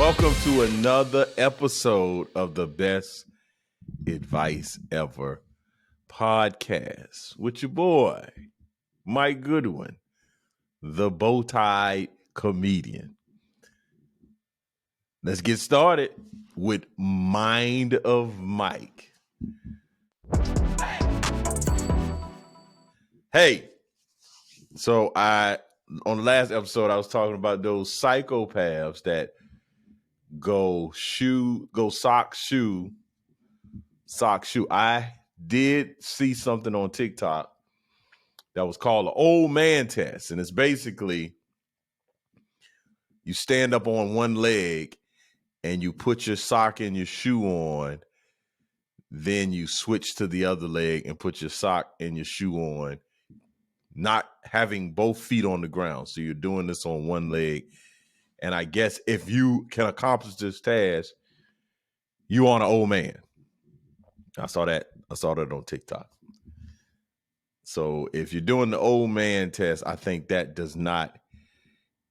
Welcome to another episode of the Best Advice Ever podcast with your boy, Mike Goodwin, the bow-tie comedian. Let's get started with Mind of Mike. Hey, so on the last episode, I was talking about those psychopaths that go sock, shoe. I did see something on TikTok that was called the old man test. And it's basically you stand up on one leg and you put your sock and your shoe on. Then you switch to the other leg and put your sock and your shoe on, not having both feet on the ground. So you're doing this on one leg. And I guess if you can accomplish this task, you are an old man. I saw that on TikTok. So if you're doing the old man test, I think that does not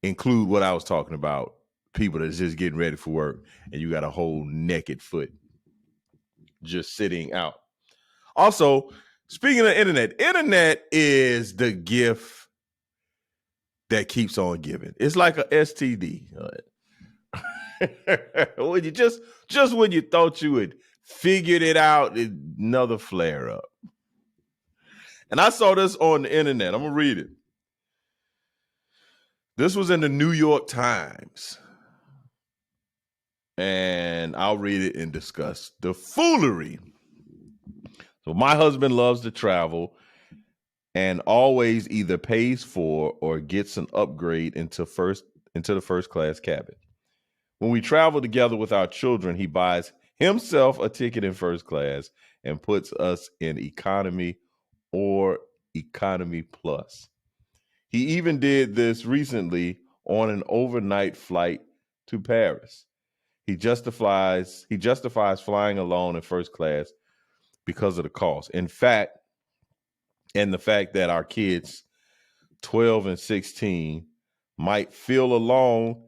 include what I was talking about. People that's just getting ready for work and you got a whole naked foot just sitting out. Also, speaking of internet is the gift that keeps on giving. It's like a STD. When you just when you thought you had figured it out, another flare up. And I saw this on the internet. I'm gonna read it. This was in the New York Times. And I'll read it and discuss the foolery. So my husband loves to travel and always either pays for or gets an upgrade into the first class cabin. When we travel together with our children, he buys himself a ticket in first class and puts us in economy or economy plus. He even did this recently on an overnight flight to Paris. He justifies flying alone in first class because of the cost. In fact, and the fact that our kids, 12 and 16, might feel alone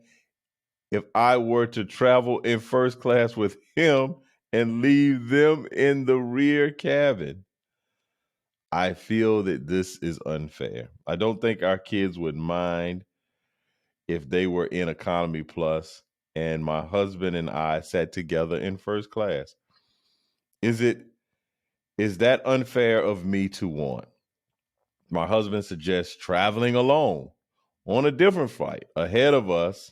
if I were to travel in first class with him and leave them in the rear cabin. I feel that this is unfair. I don't think our kids would mind if they were in economy plus and my husband and I sat together in first class. Is that unfair of me to want? My husband suggests traveling alone on a different flight ahead of us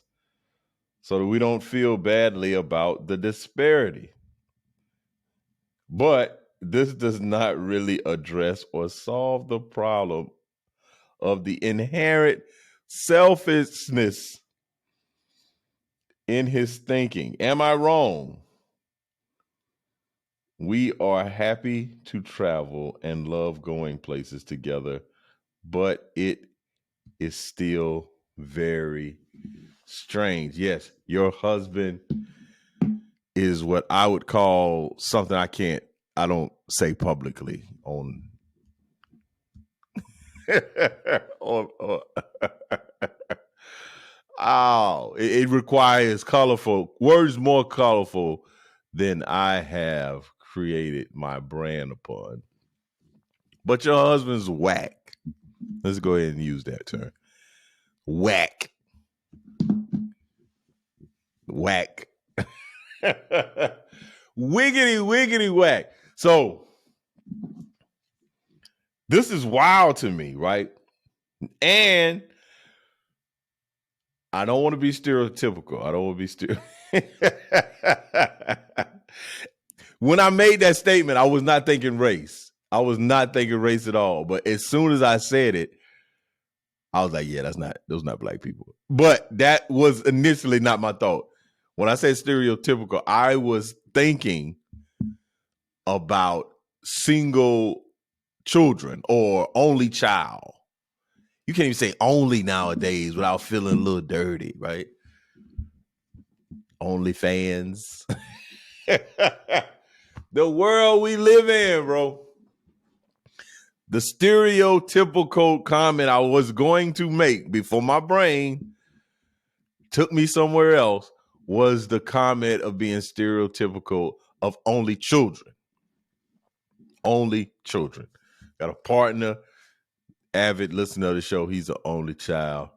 so that we don't feel badly about the disparity. But this does not really address or solve the problem of the inherent selfishness in his thinking. Am I wrong? We are happy to travel and love going places together, but it is still very strange. Yes, your husband is what I would call something I don't say publicly on it requires colorful words, more colorful than I have created my brand upon. But your husband's whack. Let's go ahead and use that term. Whack. Wiggity whack. So this is wild to me, right? And I don't want to be stereotypical. When I made that statement, I was not thinking race. I was not thinking race at all. But as soon as I said it, I was like, yeah, those are not black people. But that was initially not my thought. When I said stereotypical, I was thinking about single children or only child. You can't even say only nowadays without feeling a little dirty, right? Only fans. The world we live in, bro. The stereotypical comment I was going to make before my brain took me somewhere else was the comment of being stereotypical of only children. Only children. Got a partner, avid listener of the show. He's the only child.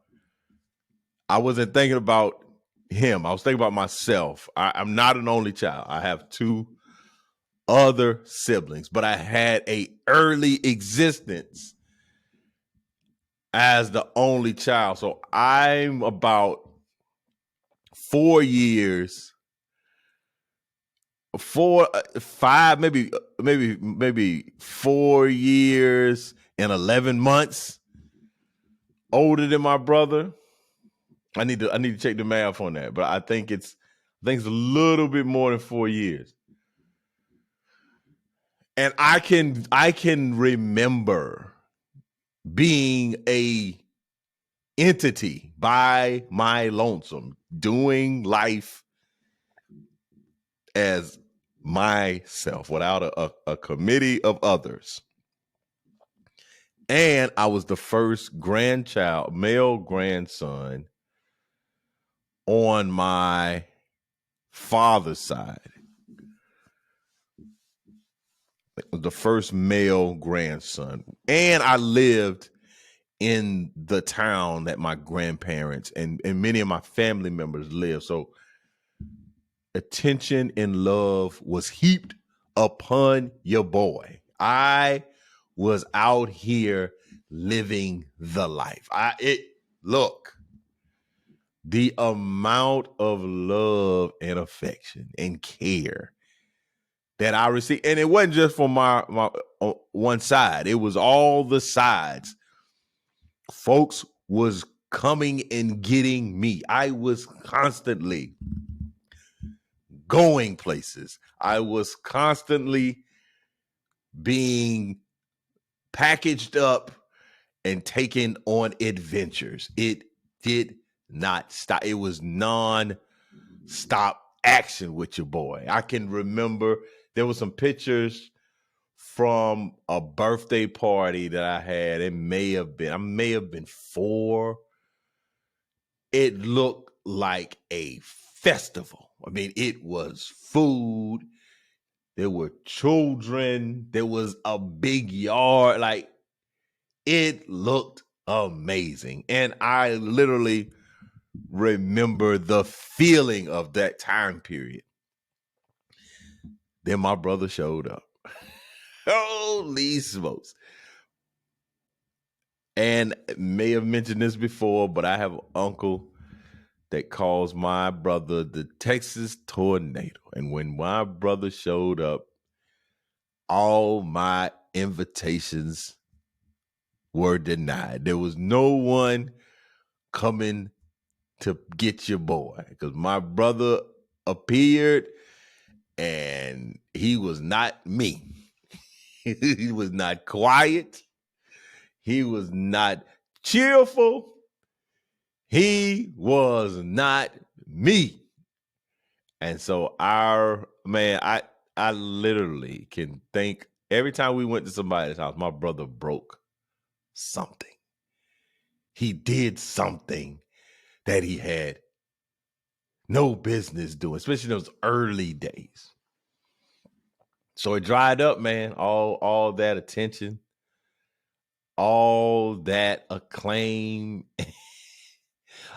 I wasn't thinking about him. I was thinking about myself. I'm not an only child. I have 2 other siblings, but I had a early existence as the only child. So I'm about 4 years, 5, maybe 4 years and 11 months older than my brother. I need to check the math on that, but I think it's a little bit more than 4 years. And I can remember being a entity by my lonesome, doing life as myself without a committee of others. And I was the first grandchild, male grandson on my father's side. The first male grandson. And I lived in the town that my grandparents and many of my family members lived. So attention and love was heaped upon your boy. I was out here living the life. Look, the amount of love and affection and care that I received, and it wasn't just from my one side. It was all the sides. Folks was coming and getting me. I was constantly going places. I was constantly being packaged up and taken on adventures. It did not stop. It was non-stop action with your boy. I can remember there were some pictures from a birthday party that I had. I may have been 4. It looked like a festival. I mean, it was food. There were children. There was a big yard. Like, it looked amazing. And I literally remember the feeling of that time period. Then my brother showed up. Holy smokes. And may have mentioned this before, but I have an uncle that calls my brother the Texas Tornado. And when my brother showed up, all my invitations were denied. There was no one coming to get your boy because my brother appeared and he was not me. He was not quiet. He was not cheerful. He was not me. And so I literally can think every time we went to somebody's house, my brother broke something. He did something that he had no business doing, especially in those early days. So it dried up, man. All that attention, all that acclaim,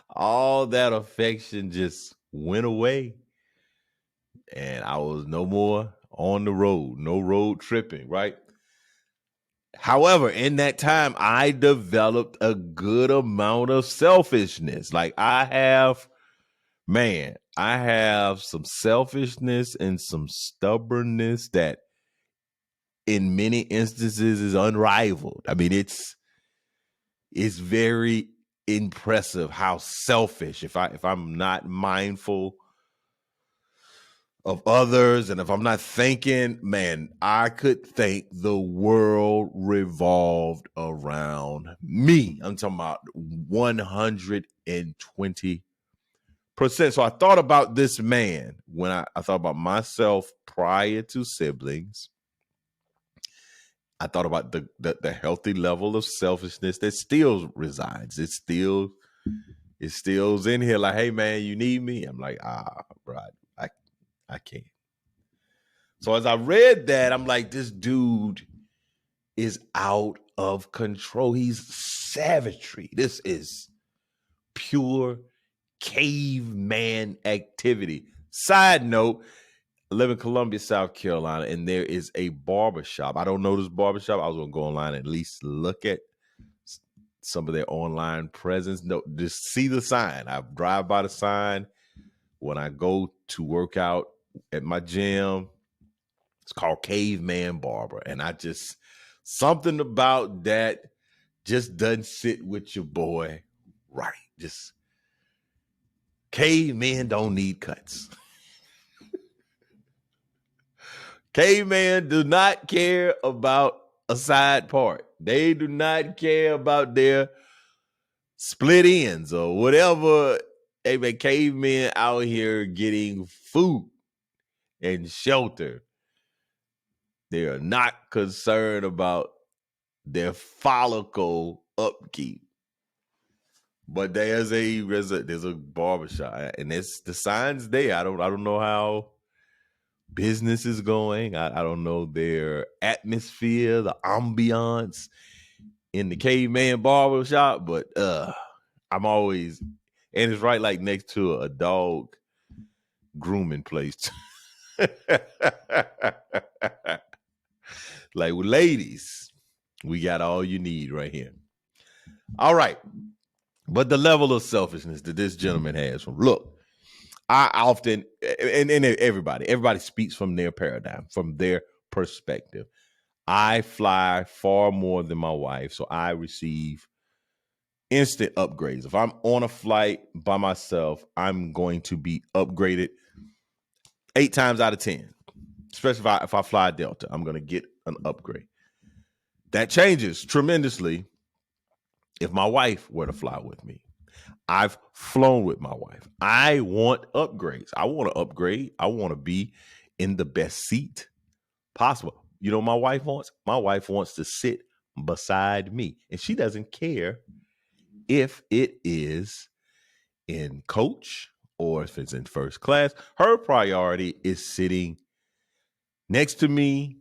all that affection just went away. And I was no more on the road, no road tripping, right? However, in that time, I developed a good amount of selfishness. Like I have some selfishness and some stubbornness that in many instances is unrivaled. I mean, it's very impressive how selfish, if I'm not mindful of others and if I'm not thinking, man, I could think the world revolved around me. I'm talking about 120%. So I thought about this man when I thought about myself prior to siblings. I thought about the healthy level of selfishness that still resides. It's still It still's in here like, hey man, you need me? I'm like, bro, I can't. So as I read that, I'm like, this dude is out of control. He's savagery. This is pure caveman activity. Side note, I live in Columbia, South Carolina, and there is a barbershop. I don't know this barbershop. I was going to go online and at least look at some of their online presence. No, just see the sign. I drive by the sign when I go to work out at my gym. It's called Caveman Barber. And something about that just doesn't sit with your boy right. Just cavemen don't need cuts. Caveman do not care about a side part. They do not care about their split ends or whatever. Hey man, cavemen out here getting food and shelter. They are not concerned about their follicle upkeep. But there's a barbershop, and it's the signs there. I don't know how business is going. I don't know their atmosphere, the ambiance in the caveman barbershop, but I'm always, and it's right like next to a dog grooming place. Like, well, ladies, we got all you need right here. All right. But the level of selfishness that this gentleman has from, look, I often, and everybody speaks from their paradigm, from their perspective. I fly far more than my wife, so I receive instant upgrades. If I'm on a flight by myself, I'm going to be upgraded 8 times out of 10. Especially if I fly Delta, I'm going to get an upgrade. That changes tremendously if my wife were to fly with me. I've flown with my wife. I want upgrades. I want to upgrade. I want to be in the best seat possible. You know what my wife wants? My wife wants to sit beside me. And she doesn't care if it is in coach or if it's in first class. Her priority is sitting next to me,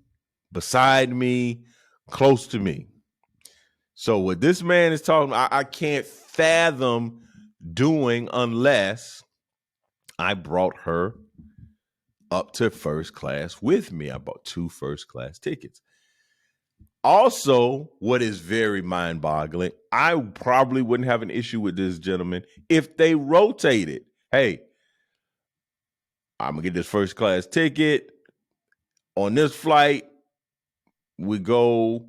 beside me, close to me. So what this man is talking about, I can't fathom doing unless I brought her up to first class with me. I bought 2 first class tickets. Also, what is very mind-boggling, I probably wouldn't have an issue with this gentleman if they rotated. Hey, I'm going to get this first class ticket. On this flight, we go,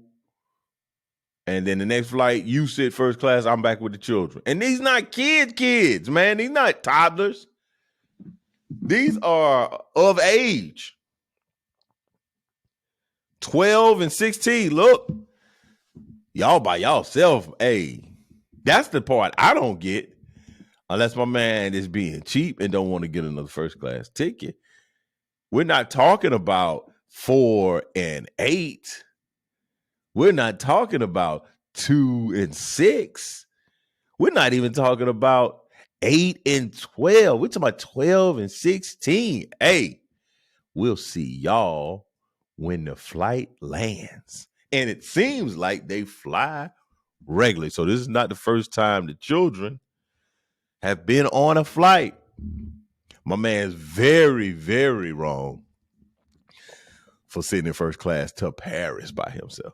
and then the next flight, you sit first class, I'm back with the children. And these not kids, man. These not toddlers. These are of age. 12 and 16. Look, y'all by yourself. Hey, that's the part I don't get. Unless my man is being cheap and don't want to get another first class ticket. We're not talking about 4 and 8. We're not talking about 2 and 6. We're not even talking about 8 and 12. We're talking about 12 and 16. Hey, we'll see y'all when the flight lands. And it seems like they fly regularly. So this is not the first time the children have been on a flight. My man's very, very wrong for sitting in first class to Paris by himself.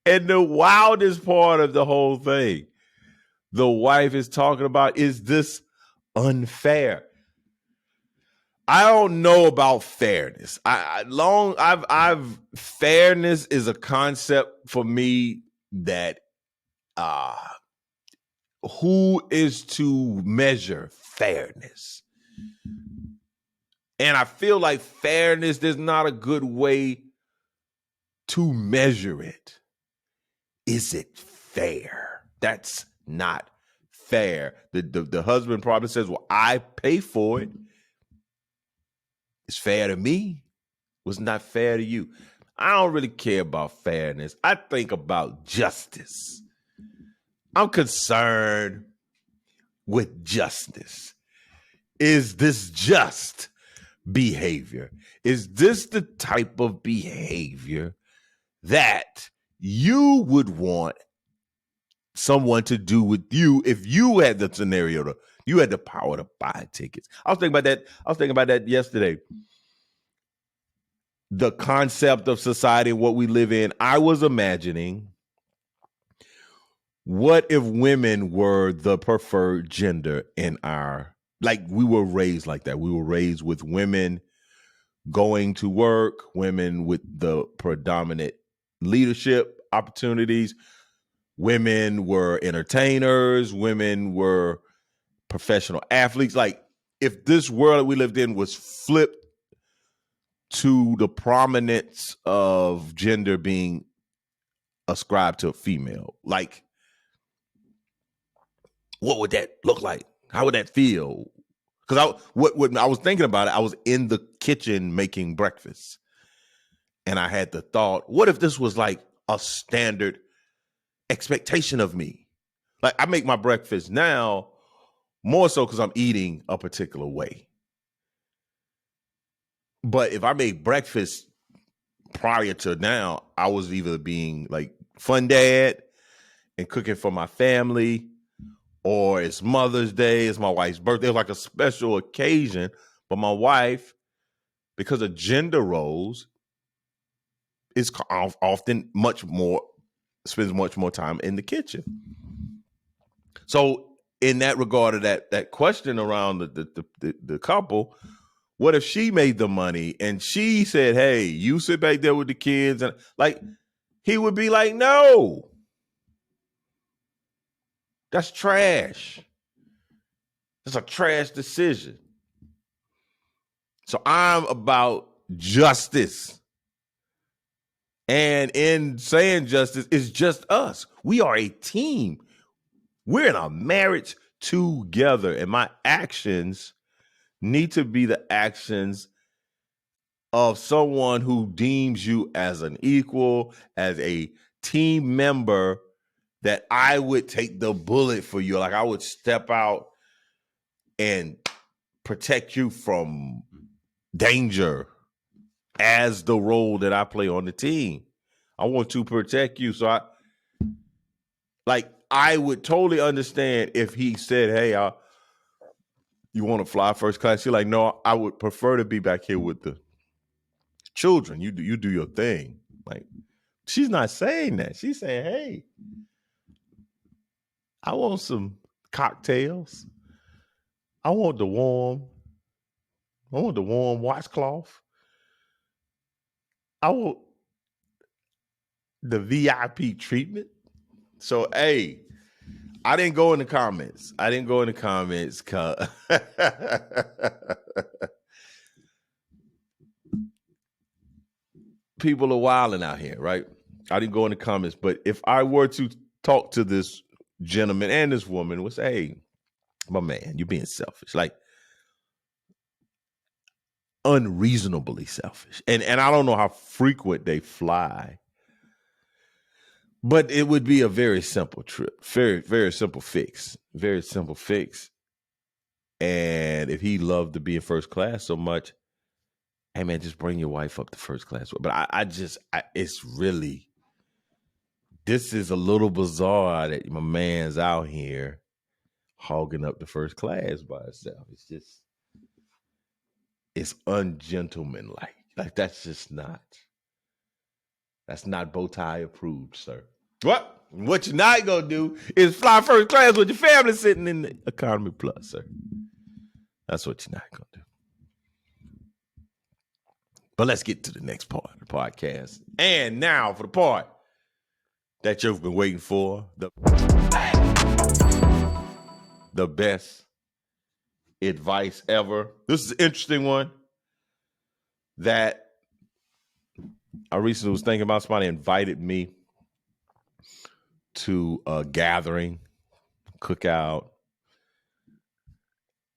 And the wildest part of the whole thing, the wife is talking about, is this unfair? I don't know about fairness. Fairness is a concept for me that who is to measure fairness? And I feel like fairness, there's not a good way to measure it. Is it fair? That's not fair. The husband probably says, well, I pay for it. It's fair to me. Was not fair to you. I don't really care about fairness. I think about justice. I'm concerned with justice. Is this just behavior? Is this the type of behavior that you would want someone to do with you if you had the scenario you had the power to buy tickets? I was thinking about that yesterday. The concept of society and what we live in. I was imagining, what if women were the preferred gender in we were raised like that. We were raised with women going to work, women with the predominant leadership opportunities. Women were entertainers. Women were professional athletes. Like, if this world that we lived in was flipped to the prominence of gender being ascribed to a female, like, what would that look like? How would that feel? Because when I was thinking about it, I was in the kitchen making breakfast, and I had the thought, what if this was like a standard expectation of me? Like, I make my breakfast now more so because I'm eating a particular way. But if I made breakfast prior to now, I was either being like fun dad and cooking for my family, or it's Mother's Day, it's my wife's birthday, it's like a special occasion. But my wife, because of gender roles, is often spends much more time in the kitchen. So in that regard of that question around the couple, what if she made the money and she said, hey, you sit back there with the kids, and like, he would be like, no, that's trash. That's a trash decision. So I'm about justice. And in saying justice, it's just us. We are a team. We're in a marriage together. And my actions need to be the actions of someone who deems you as an equal, as a team member, that I would take the bullet for you. Like, I would step out and protect you from danger as the role that I play on the team. I want to protect you. So I would totally understand if he said, hey, you want to fly first class? You're like, no, I would prefer to be back here with the children. You do your thing. Like, she's not saying that. She's saying, hey, I want some cocktails. I want the warm washcloth. I want the VIP treatment. So, hey, I didn't go in the comments. Cause people are wilding out here, right? I didn't go in the comments, but if I were to talk to this gentleman and this woman, would say, hey, my man, you're being selfish. Like, unreasonably selfish. And I don't know how frequent they fly, but it would be a very simple trip. Very, very simple fix. Very simple fix. And if he loved to be in first class so much, hey man, just bring your wife up to first class. But it's really, this is a little bizarre that my man's out here hogging up the first class by himself. It's ungentlemanlike. Like, that's not bow tie approved, sir. What you're not gonna do is fly first class with your family sitting in the economy plus, sir. That's what you're not gonna do. But let's get to the next part of the podcast. And now for the part that you've been waiting for, the best advice ever. This is an interesting one that I recently was thinking about. Somebody invited me to a gathering, cookout.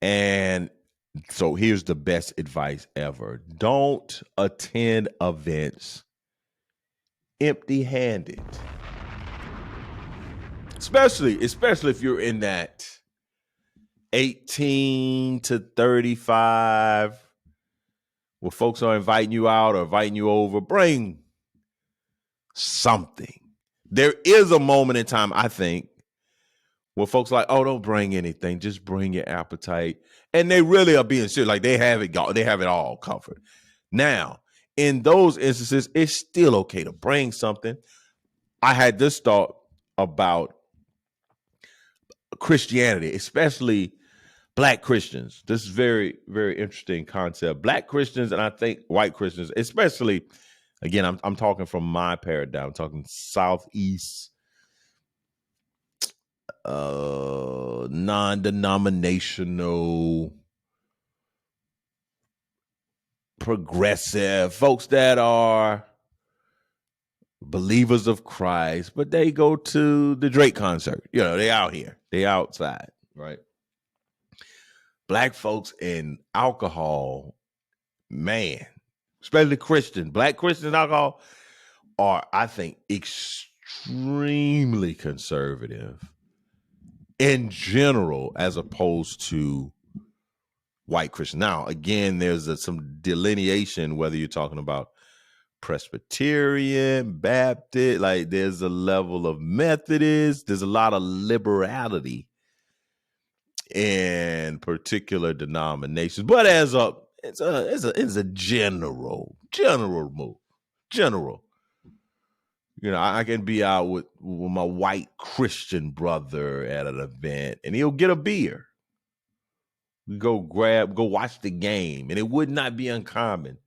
And so here's the best advice ever. Don't attend events empty-handed. especially if you're in that 18 to 35, where folks are inviting you out or inviting you over. Bring something. There is a moment in time, I think, where folks are like, oh, don't bring anything, just bring your appetite. And they really are being serious. Like they have it all covered. Now, in those instances, it's still okay to bring something. I had this thought about Christianity, especially Black Christians. This is very, very interesting concept. Black Christians, and I think white Christians, especially, again, I'm talking from my paradigm. I'm talking Southeast, non-denominational, progressive folks that are believers of Christ, but they go to the Drake concert. You know, they out here, they outside, right? Black folks in alcohol, man, especially Christian, Black Christians in alcohol are, I think, extremely conservative in general, as opposed to white Christian. Now, again, there's some delineation, whether you're talking about Presbyterian, Baptist, like there's a level of Methodist, there's a lot of liberality in particular denominations, but it's a general move. General. You know, I can be out with my white Christian brother at an event and he'll get a beer. We go watch the game, and it would not be uncommon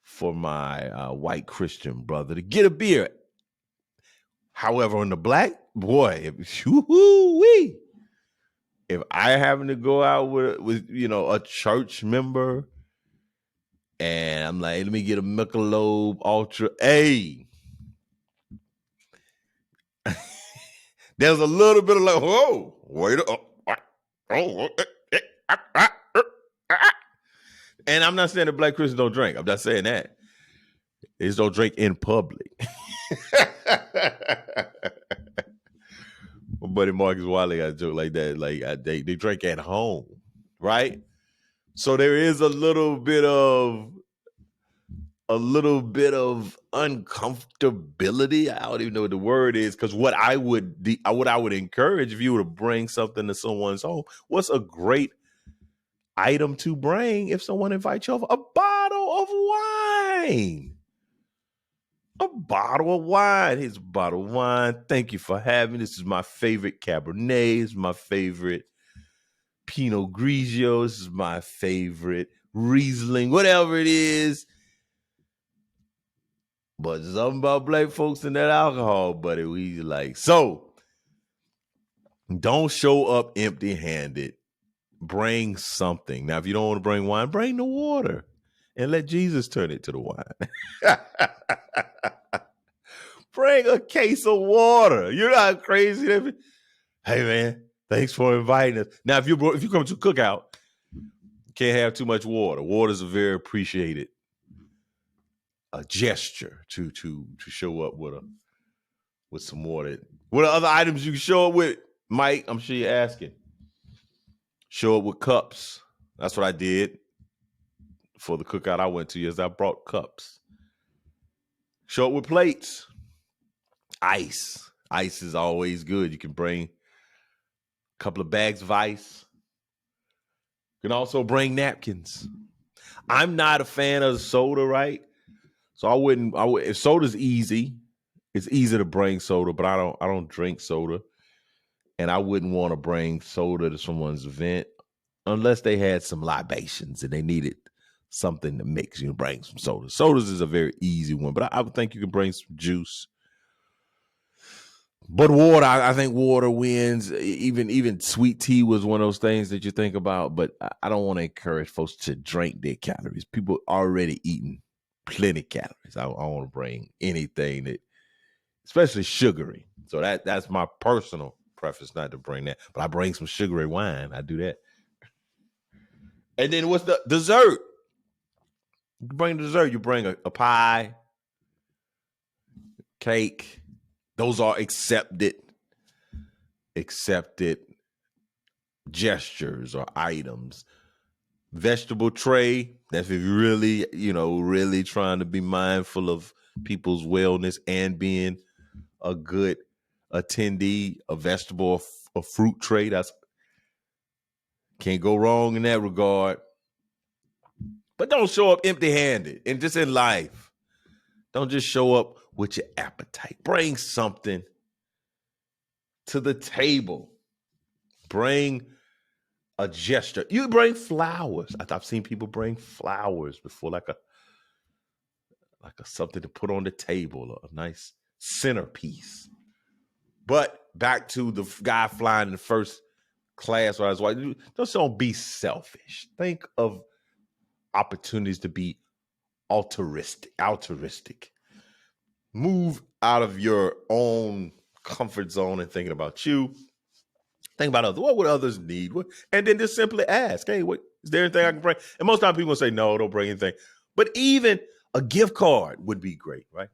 for my white Christian brother to get a beer. However, on the Black, boy, if I happen to go out with you know, a church member, and I'm like, let me get a Michelob Ultra, hey, there's a little bit of like, whoa, wait, and I'm not saying that Black Christians don't drink. I'm not saying that. They just don't drink in public. My buddy Marcus Wiley got a joke like that. Like they drink at home, right? So there is a little bit of uncomfortability. I don't even know what the word is, because what I would encourage, if you were to bring something to someone's home, what's a great item to bring if someone invites you over? A bottle of wine. A bottle of wine. Here's a bottle of wine. Thank you for having me. This is my favorite Cabernet. This is my favorite Pinot Grigio. This is my favorite Riesling, whatever it is. But something about Black folks and that alcohol, buddy. We like, so don't show up empty-handed. Bring something. Now, if you don't want to bring wine, bring the water and let Jesus turn it to the wine. Bring a case of water. You're not crazy. Hey, man, thanks for inviting us. Now, if you come to a cookout, you can't have too much water. Water is a very appreciated gesture to show up with some water. What are other items you can show up with, Mike? I'm sure you're asking. Show up with cups. That's what I did for the cookout I went to. Yes, I brought cups. Show up with plates. Ice. Ice is always good. You can bring a couple of bags of ice. You can also bring napkins. I'm not a fan of soda, right? So I wouldn't. If soda's easy, it's easy to bring soda, but I don't drink soda. And I wouldn't want to bring soda to someone's event unless they had some libations and they needed something to mix. You know, bring some soda. Sodas is a very easy one, but I would think you can bring some juice. But water, I think water wins. Even sweet tea was one of those things that you think about, but I don't want to encourage folks to drink their calories. People already eating plenty of calories. I want to bring anything that, especially sugary. So that's my personal preference, not to bring that. But I bring some sugary wine. I do that. And then what's the dessert? You bring dessert. You bring a pie, cake. Those are accepted. accepted gestures or items. Vegetable tray, that's if you're really, really trying to be mindful of people's wellness and being a good attendee. A vegetable, a fruit tray, that's can't go wrong in that regard. But don't show up empty-handed. And just in life, don't just show up with your appetite. Bring something to the table. Bring a gesture. You bring flowers. I've seen people bring flowers before, like a something to put on the table, a nice centerpiece. But back to the guy flying in the first class while I was watching, just don't be selfish. Think of opportunities to be altruistic. Move out of your own comfort zone and thinking about you. Think about others. What would others need? And then just simply ask, hey, what is there anything I can bring? And most times people say, no, don't bring anything. But even a gift card would be great, right?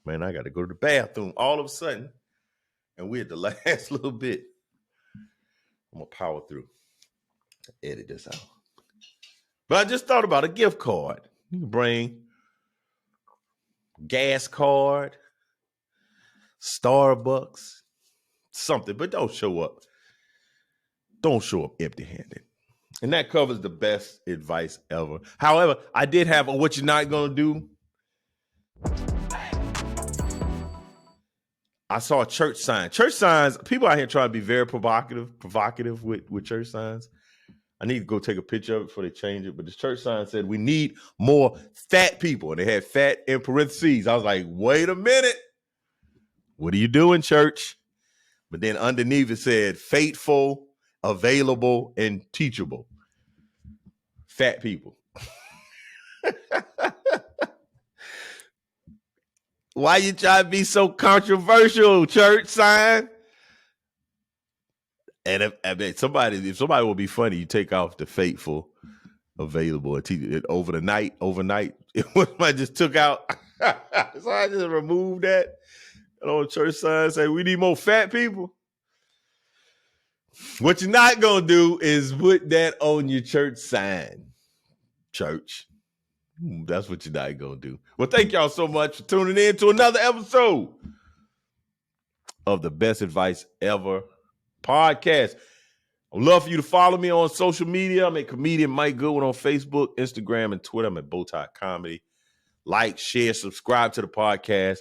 Man, I got to go to the bathroom all of a sudden. And we're at the last little bit. I'm going to power through. Edit this out. But I just thought about a gift card. You can bring gas card, Starbucks, something, but don't show up. Don't show up empty-handed. And that covers the best advice ever. However, I did have what you're not going to do. I saw a church sign. Church signs, people out here trying to be very provocative with church signs. I need to go take a picture of it before they change it. But this church sign said, we need more fat people. And they had fat in parentheses. I was like, wait a minute. What are you doing, church? But then underneath it said, faithful, available, and teachable. Fat people. Why you try to be so controversial, church sign? And if somebody will be funny, you take off the faithful, available, and teachable. Overnight, I just took out. So I just removed that. And on the church sign say, we need more fat people. What you're not going to do is put that on your church sign. Church. That's what you're not going to do. Well, thank y'all so much for tuning in to another episode of the Best Advice Ever podcast. I'd love for you to follow me on social media. I'm at Comedian Mike Goodwin on Facebook, Instagram, and Twitter. I'm at Bowtie Comedy. Like, share, subscribe to the podcast.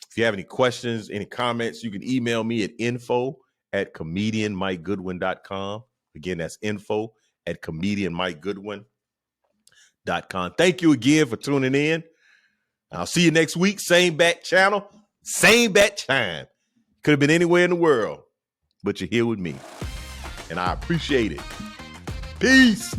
If you have any questions, any comments, you can email me at info@comedianmikegoodwin.com. Again, that's info@comedianmikegoodwin.com. Thank you again for tuning in. I'll see you next week. Same bat channel, same bat time. Could have been anywhere in the world, but you're here with me. And I appreciate it. Peace.